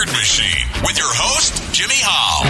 Word Machine with your host, Jimmy Hall.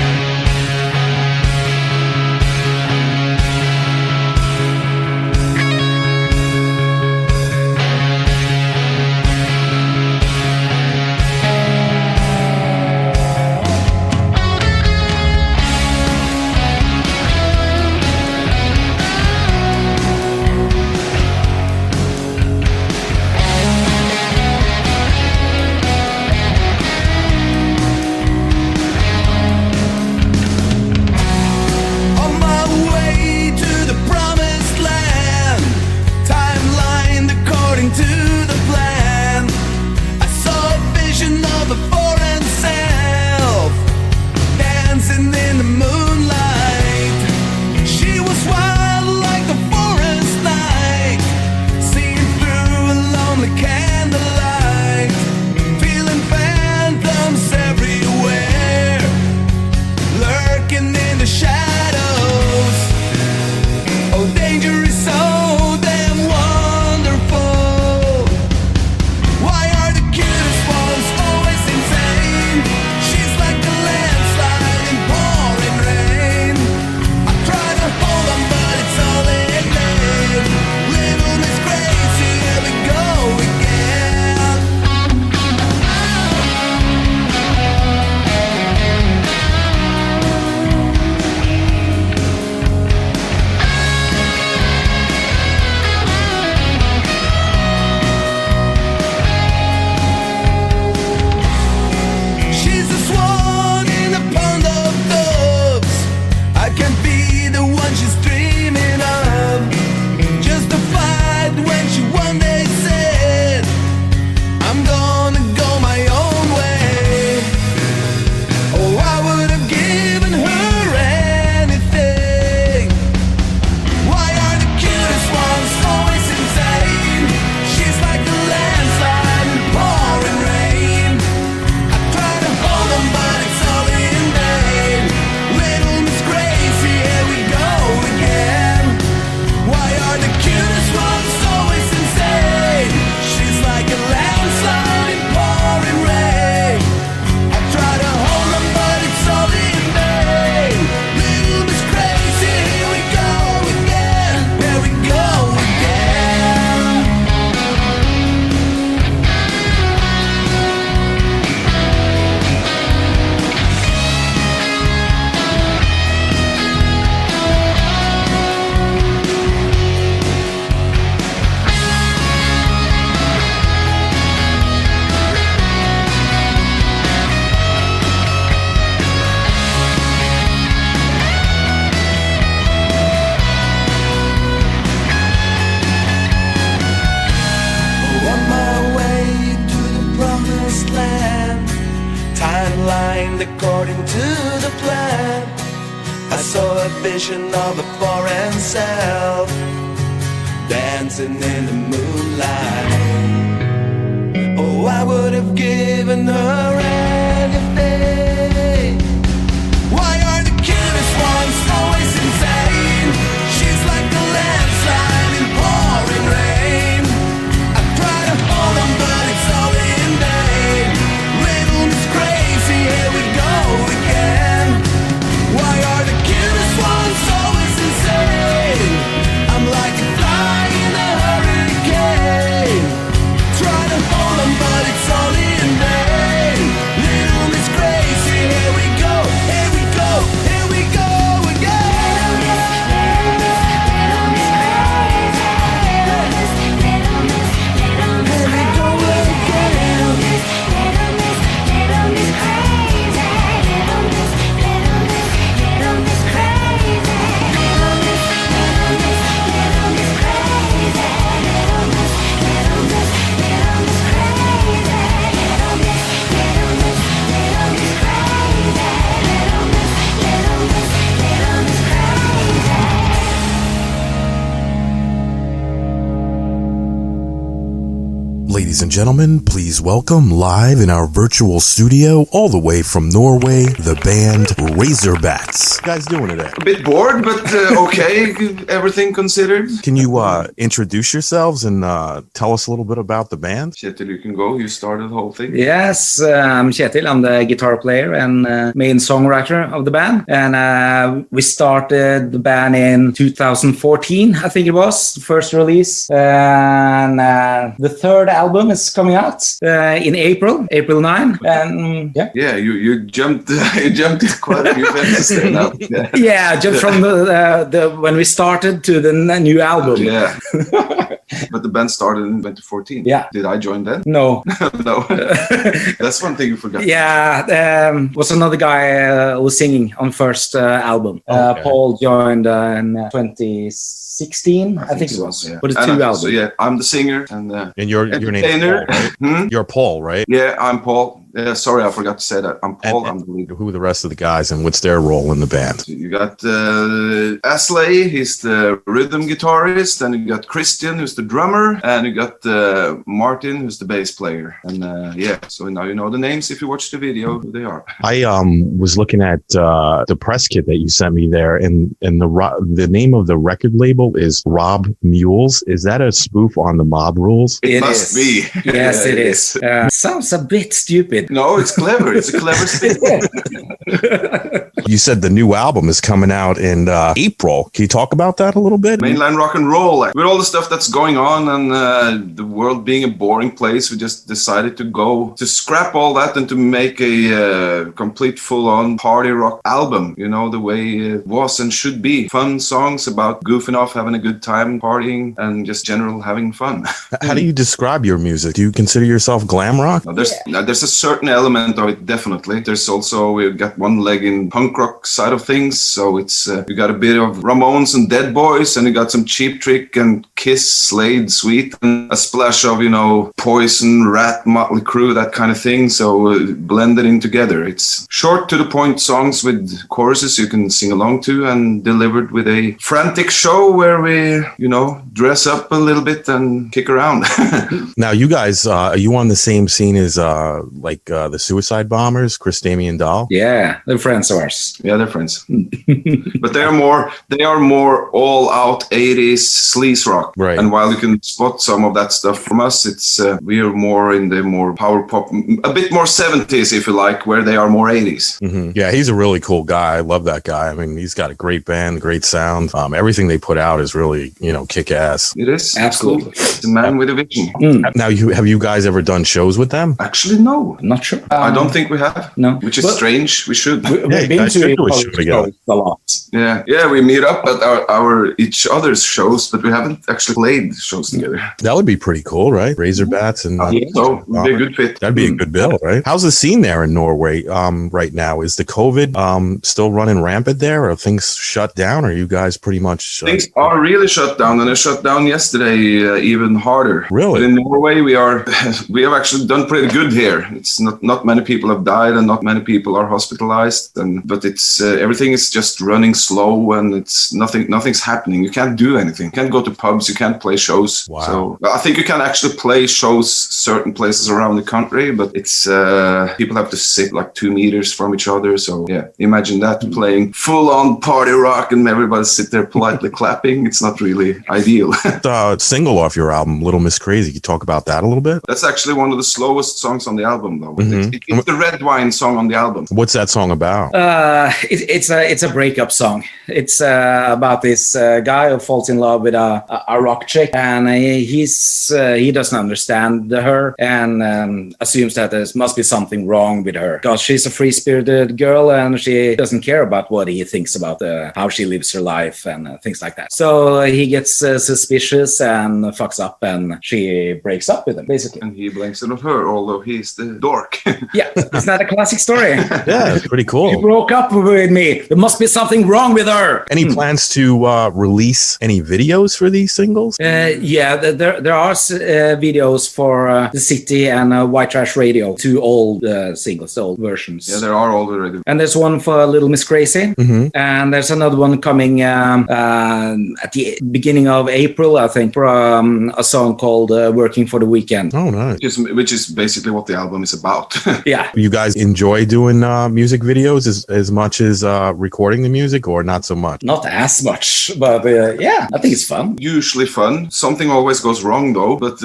Of a foreign self dancing in the moonlight. Oh, I would have given her anything. Why are the cutest ones always insane? She's like a landslide in pouring rain. I try to hold on, but it's all in vain. Little Miss Crazy, here we go again. Why are the cutest ones always insane? I'm like a fly in a hurricane. Try to hold on, but it's all in vain. Ladies and gentlemen, please welcome live in our virtual studio, all the way from Norway, the band Razorbats. How you guys doing today? A bit bored, but okay, everything considered. Can you introduce yourselves and tell us a little bit about the band? Kjetil, you can go. You started the whole thing. Yes, I'm Kjetil. I'm the guitar player and main songwriter of the band. And we started the band in 2014, I think it was, the first release. And the third album is coming out in April 9. And yeah, you jumped quite a few fences there now. Yeah, jumped from the when we started to the new album. Yeah. But the band started in 2014. Yeah. Did I join then? No. No. That's one thing you forgot. Yeah, was another guy who was singing on first album. Okay. Paul joined in 2016, I think it was. Yeah. But it's two albums. So yeah, I'm the singer and your name is Paul, right? You're Paul, right? Yeah, I'm Paul. Sorry, I forgot to say that. I'm Paul. I'm the leader. Who are the rest of the guys and what's their role in the band? You got Asle, he's the rhythm guitarist, and you got Christian, who's the drummer, and you got Martin, who's the bass player. And so now you know the names if you watch the video who they are. I was looking at the press kit that you sent me there, and the name of the record label is Rob Mules. Is that a spoof on the Mob Rules? It must be. Yes, it is. Sounds a bit stupid. No, it's clever. It's a clever statement. You said the new album is coming out in April. Can you talk about that a little bit? Mainline Rock N Roll. With all the stuff that's going on and the world being a boring place, we just decided to scrap all that and to make a complete full-on party rock album, you know, the way it was and should be. Fun songs about goofing off, having a good time, partying, and just general having fun. How do you describe your music? Do you consider yourself glam rock? Now, there's a certain element of it, definitely. There's also, we've got one leg in punk rock side of things, so it's you got a bit of Ramones and Dead Boys, and you got some Cheap Trick and Kiss, Slade, Sweet, and a splash of, you know, Poison, Rat, Motley Crue, that kind of thing, so blended in together. It's short to the point songs with choruses you can sing along to, and delivered with a frantic show where we, you know, dress up a little bit and kick around. Now, you guys, are you on the same scene as the Suicide Bombers, Chris Damien Dahl? Yeah, they're friends of ours. Yeah, they're friends. But they are more all out 80s sleaze rock. Right. And while you can spot some of that stuff from us, it's we are more in the more power pop, a bit more 70s if you like, where they are more 80s. Mm-hmm. Yeah, he's a really cool guy. I love that guy. I mean, he's got a great band, great sound. Everything they put out is really, you know, kick ass. It is. Absolutely. It's a man with a vision. Now, have you guys ever done shows with them? Actually, no. I'm not sure. I don't think we have. No. Which is strange. We should. We've been guys to should do a show together. a lot. Yeah, we meet up at our each other's shows, but we haven't actually played shows together. That would be pretty cool, right? Razorbats and So it'd be a good fit. that'd be a good bill, right? How's the scene there in Norway right now? Is the COVID still running rampant there? Are things shut down? Or are you guys pretty much Things are really shut down, and they shut down yesterday even harder. Really? But in Norway, we have actually done pretty good here. It's not many people have died, and not many people are hospitalized, but it's everything is just running slow, and it's nothing's happening. You can't do anything. You can't go to pubs. You can't play shows. Wow. So I think you can actually play shows certain places around the country, but it's people have to sit like 2 meters from each other. So yeah, imagine that playing full-on party rock and everybody sit there politely clapping. It's not really ideal. Single off your album, Little Miss Crazy. Can you talk about that a little bit? That's actually one of the slowest songs on the album, though. Mhm. It's the red wine song on the album. What's that song about? It's a breakup song. It's about this guy who falls in love with a rock chick, and he doesn't understand her, and assumes that there must be something wrong with her because she's a free-spirited girl and she doesn't care about what he thinks about how she lives her life and things like that. So he gets suspicious and fucks up, and she breaks up with him basically. And he blames it on her, although he's the dork. Yeah, isn't that a classic story? Yeah, it's pretty We cool. broke up with me. There must be something wrong with her. Any plans to release any videos for these singles? Yeah, there are videos for The City and White Trash Radio, 2 old singles, old versions. Yeah, there are already. And there's one for Little Miss Crazy, and there's another one coming at the beginning of April, I think, for a song called Working for the Weekend. Oh, nice. Which is basically what the album is about. Yeah. You guys enjoy doing music videos as much as recording the music, or not so much? Not as much, but yeah, I think it's fun. Usually fun. Something always goes wrong though, but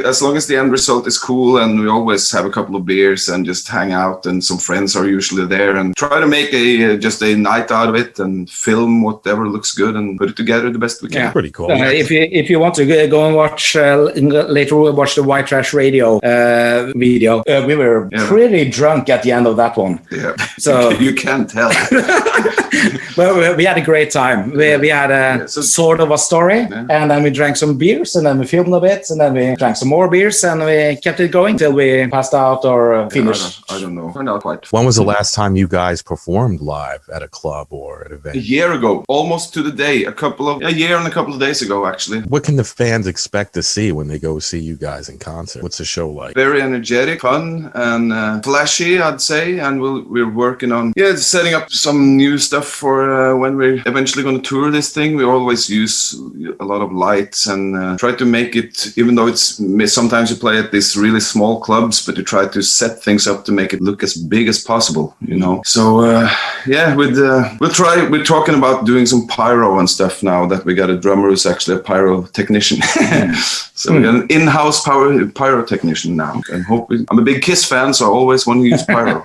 as long as the end result is cool, and we always have a couple of beers and just hang out, and some friends are usually there, and try to make just a night out of it and film whatever looks good and put it together the best we can. Yeah. Pretty cool. If you want to go and watch later, we'll watch the White Trash Radio video. We were pretty drunk at the end of that one. Yeah, so you can't tell. Well, we had a great time. We had a sort of a story, and then we drank some beers, and then we filmed a bit, and then we drank some more beers, and we kept it going till we passed out or finished. I don't know. We're not quite. When was the last time you guys performed live at a club or at an event? A year ago, almost to the day. A year and a couple of days ago, actually. What can the fans expect to see when they go see you guys in concert? What's the show like? Very energetic, fun, and flashy, I'd say. And we're working on setting up some new stuff for when we're eventually going to tour this thing. We always use a lot of lights and try to make it, even though it's sometimes you play at these really small clubs, but you try to set things up to make it look as big as possible, you know. So we're talking about doing some pyro and stuff now that we got a drummer who's actually a pyrotechnician. So we got an in-house pyrotechnician now. And I'm a big Kiss fan, so I always want to use pyro.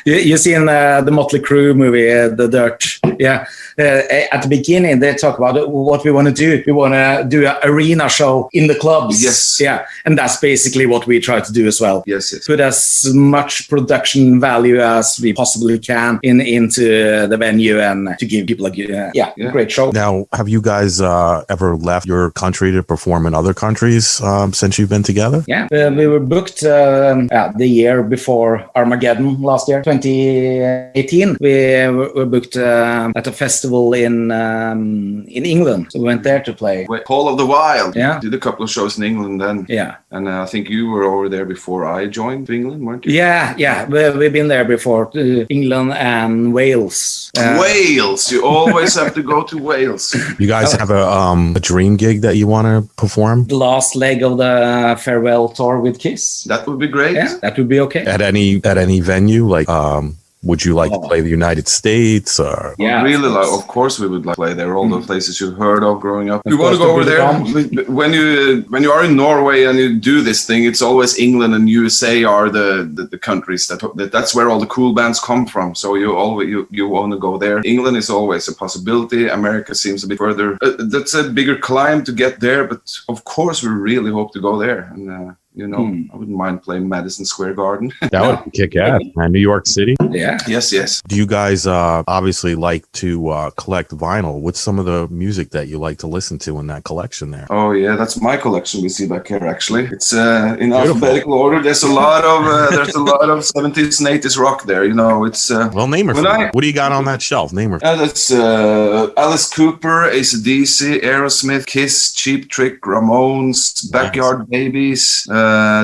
You see in the Motley Crue movie, The Dirt, yeah. At the beginning, they talk about what we want to do. We want to do an arena show in the clubs. Yes. Yeah, and that's basically what we try to do as well. Yes. Put as much production value as we possibly can into the venue and to give people a great show. Now, have you guys ever left your country to perform in other countries since you've been together? Yeah, we were booked the year before Armageddon last year, 2018. We were booked at a festival in England. So we went there to play. Paul of the Wild. Yeah. Did a couple of shows in England then. Yeah. And I think you were over there before I joined England, weren't you? Yeah. We've been there before, England and Wales. Wales! You always have to go to Wales. You guys have a dream gig that you want to perform? The last leg of the farewell tour with Kiss. That would be great. Yeah, that would be okay. At any venue, like would you like to play the United States? Or? Yeah, of course we would like to play there. All the places you've heard of growing up. You want to go over there? When you are in Norway and you do this thing, it's always England and USA are the countries that's where all the cool bands come from. So you want to go there. England is always a possibility. America seems a bit further. That's a bigger climb to get there, but of course we really hope to go there. And I wouldn't mind playing Madison Square Garden. That would kick ass, man. New York City. Yeah. Yes. Do you guys obviously like to collect vinyl? What's some of the music that you like to listen to in that collection there? Oh yeah, that's my collection. We see back here actually. It's in alphabetical order. There's a lot of 70s and 80s rock there. You know, it's well, name her. What do you got on that shelf? Name her. That's Alice Cooper, AC/DC, Aerosmith, Kiss, Cheap Trick, Ramones, Backyard Babies.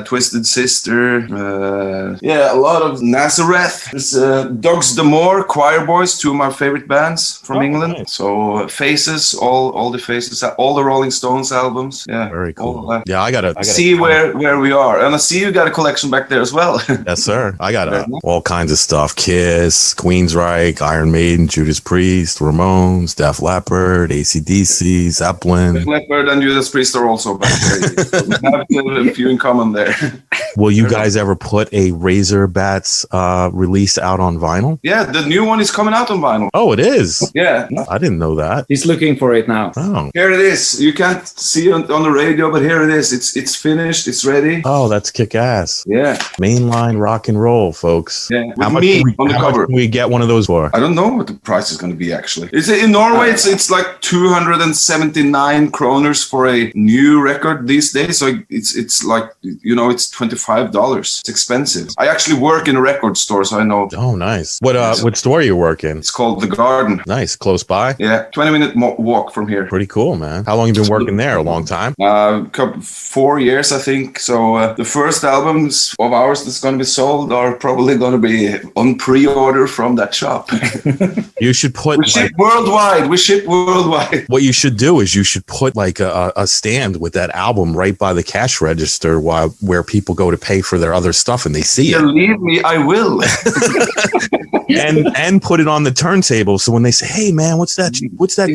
Twisted Sister, a lot of Nazareth. There's Dogs D'Amour, Choir Boys, 2 of my favorite bands from England. Nice. So Faces, all the Faces, all the Rolling Stones albums. Yeah, very cool. Yeah, I gotta see where we are, and I see you got a collection back there as well. Yes, sir. I got all kinds of stuff: Kiss, Queensryche, Iron Maiden, Judas Priest, Ramones, Def Leppard, AC/DC, Zeppelin. Def Leppard and Judas Priest are also back there. So we have a few in common there. Will you guys ever put a Razorbats release out on vinyl? Yeah, the new one is coming out on vinyl. Oh, it is? Yeah. I didn't know that. He's looking for it now. Oh. Here it is. You can't see it on the radio, but here it is. It's finished. It's ready. Oh, that's kick-ass. Yeah. Mainline Rock N Roll, folks. Yeah. With me on the cover. Can we get one of those for? I don't know what the price is going to be, actually. In Norway, it's like 279 kroners for a new record these days. So it's like, it's 24 $5. It's expensive. I actually work in a record store, so I know. Oh, nice. What store you work in? It's called The Garden. Nice, close by. Yeah, 20-minute walk from here. Pretty cool, man. How long you been working there? A long time? 4 years, I think. So the first albums of ours that's going to be sold are probably going to be on pre-order from that shop. You should put. We ship worldwide. What you should do is you should put like a stand with that album right by the cash register where people go to pay for their other stuff and they see it. Believe me, I will. and put it on the turntable, so when they say, "Hey man, what's that cool stuff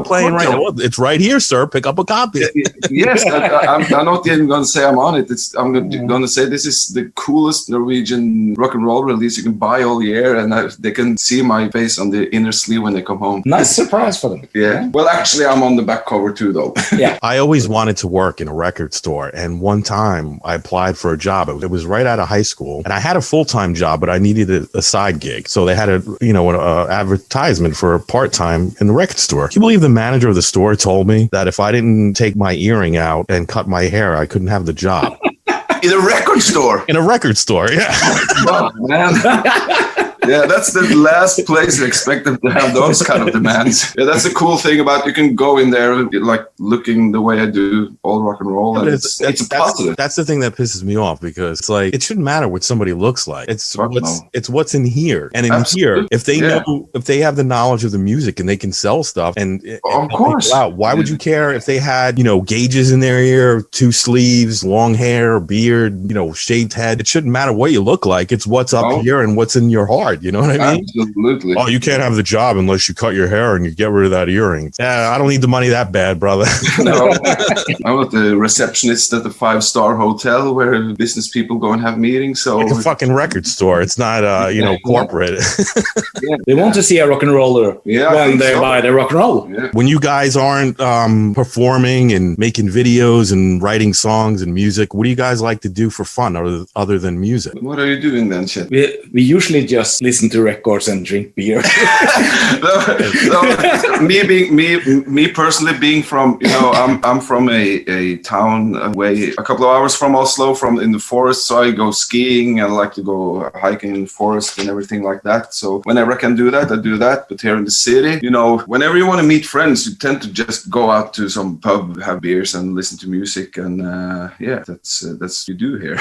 playing right now?" Well, it's right here, sir. Pick up a copy. Yes, I'm not even going to say I'm on it. I'm going to say this is the coolest Norwegian rock and roll release you can buy all year, and they can see my face on the inner sleeve when they come home. Nice surprise for them. Yeah. Well, actually, I'm on the back cover too, though. Yeah. I always wanted to work in a record store, and one time I applied for a job. It was right out of high school, and I had a full-time job, but I needed a side gig. So they had an advertisement for a part-time in the record store. Can you believe the manager of the store told me that if I didn't take my earring out and cut my hair, I couldn't have the job? In a record store? In a record store, yeah. Oh, man. Yeah, that's the last place you expect them to have those kind of demands. Yeah, that's the cool thing about you can go in there like looking the way I do, all rock and roll. And it's positive. That's the thing that pisses me off, because it's like it shouldn't matter what somebody looks like. It's what's in here. And in here, if they know, if they have the knowledge of the music and they can sell stuff and of course, why would you care if they had, gauges in their ear, 2 sleeves, long hair, beard, shaved head? It shouldn't matter what you look like. It's what's up here and what's in your heart. You know what I mean? Absolutely. Oh, you can't have the job unless you cut your hair and you get rid of that earring. Yeah, I don't need the money that bad, brother. No, I'm not the receptionist at the 5-star hotel where business people go and have meetings. So it's a fucking record store. It's not, corporate. Yeah. They want to see a rock and roller when they buy the rock and roll. Yeah. When you guys aren't performing and making videos and writing songs and music, what do you guys like to do for fun other than music? What are you doing then, Chet? We usually just listen to records and drink beer. Me personally, being from, I'm from a town away a couple of hours from Oslo, in the forest. So I go skiing. I like to go hiking in the forest and everything like that. So whenever I can do that, I do that. But here in the city, whenever you want to meet friends, you tend to just go out to some pub, have beers, and listen to music. And that's what you do here.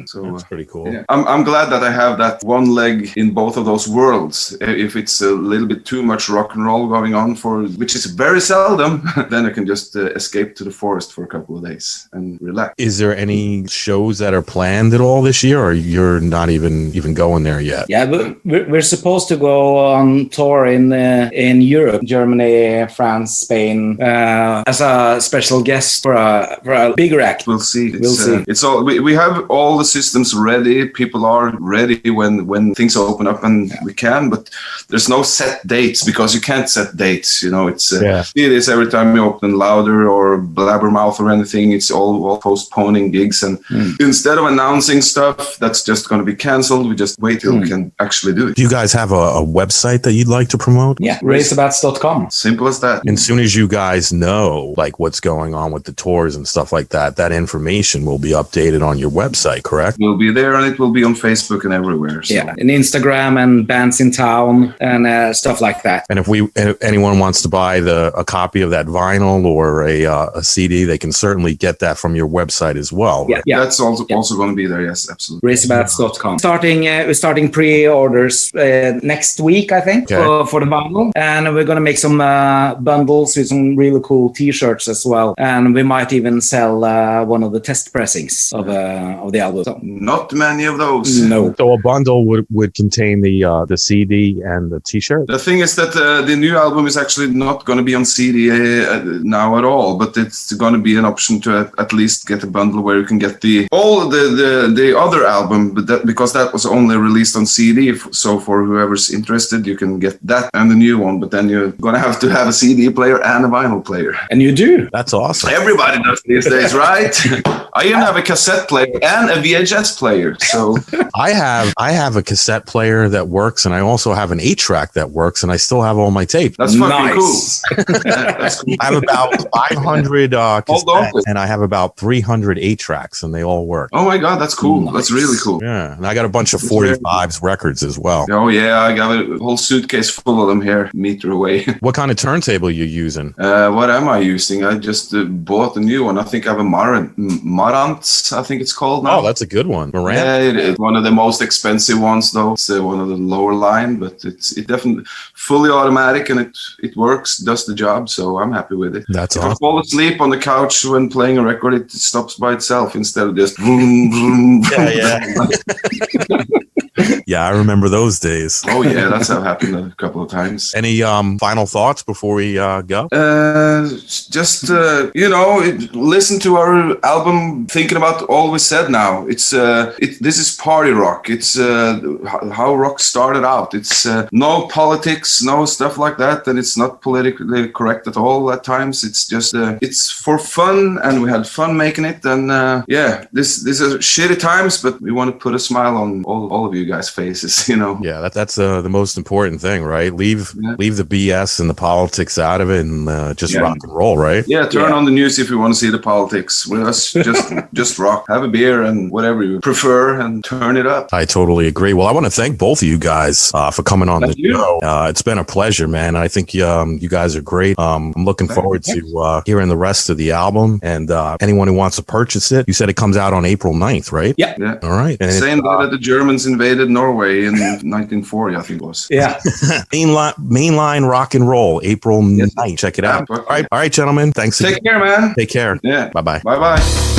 So that's pretty cool. Yeah. I'm glad that I have that one leg in both of those worlds. If it's a little bit too much rock and roll going on, which is very seldom, then I can just escape to the forest for a couple of days and relax. Is there any shows that are planned at all this year, or you're not even going there yet? Yeah, but we're supposed to go on tour in Europe, Germany, France, Spain, as a special guest for a bigger act. We'll see. We'll see. It's all we have all the systems ready. People are ready when things open up and we can, but there's no set dates because you can't set dates. It is every time you open Louder or Blabbermouth or anything, it's all postponing gigs, and instead of announcing stuff that's just going to be canceled, we just wait till we can actually do it. Do you guys have a website that you'd like to promote? Yeah, Razorbats.com. Simple as that. And as soon as you guys know like what's going on with the tours and stuff like that, that information will be updated on your website, correct? We'll be there, and it will be on Facebook and everywhere. So. Yeah, and Instagram and bands in town and stuff like that. And if anyone wants to buy a copy of that vinyl or a CD, they can certainly get that from your website as well. Yeah, right? yeah. That's also going to be there. Yes, absolutely. Razorbats.com. We're starting pre-orders next week, I think, for the vinyl, and we're going to make some bundles with some really cool T-shirts as well, and we might even sell one of the test pressings of the album. So, not many of those. No. So a bundle would contain the CD and the T-shirt. The thing is that the new album is actually not going to be on CD now at all, but it's going to be an option to at least get a bundle where you can get the other album, but because that was only released on CD. So for whoever's interested, you can get that and the new one. But then you're going to have a CD player and a vinyl player. And you do. That's awesome. Everybody does these days, right? I even have a cassette player and a VHS player. So I have a cassette player that works, and I also have an 8-track that works, and I still have all my tape. That's fucking cool. Yeah, that's cool. I have about 500 cassettes, and I have about 300 8-tracks, and they all work. Oh my god, that's cool. Nice. That's really cool. Yeah, and I got a bunch of 45s records as well. Oh yeah, I got a whole suitcase full of them here, meter away. What kind of turntable you using? What am I using? I just bought a new one. I think I have a Marantz, I think it's called now. Oh, that's a good one. Marantz? Yeah, it's one of the most expensive ones though. It's one of the lower line, but it's definitely fully automatic, and it works, does the job, so I'm happy with it. That's if awesome. I fall asleep on the couch when playing a record, it stops by itself instead of just vroom, vroom, vroom. Yeah. Yeah, I remember those days. Oh yeah, that's how it happened a couple of times. Any final thoughts before we go? Just listen to our album. Thinking about all we said now. This is party rock. It's how rock started out. It's no politics, no stuff like that, and it's not politically correct at all. At times, it's just it's for fun, and we had fun making it. And this are shitty times, but we want to put a smile on all of you guys' faces. Yeah, that's the most important thing, right? Leave the BS and the politics out of it, and just rock and roll, right? Yeah, turn on the news if you want to see the politics. With us, just rock. Have a beer and whatever you prefer, and turn it up. I totally agree. Well, I want to thank both of you guys for coming on the show. It's been a pleasure, man. I think you guys are great. I'm looking forward to hearing the rest of the album, and anyone who wants to purchase it. You said it comes out on April 9th, right? Yeah. All right. And same day that the Germans invaded Norway in 1940, I think it was. Yeah. Mainline Rock and Roll, April 9th. Check it out. All right, gentlemen. Thanks. Take care, man. Take care. Yeah. Bye-bye. Bye-bye.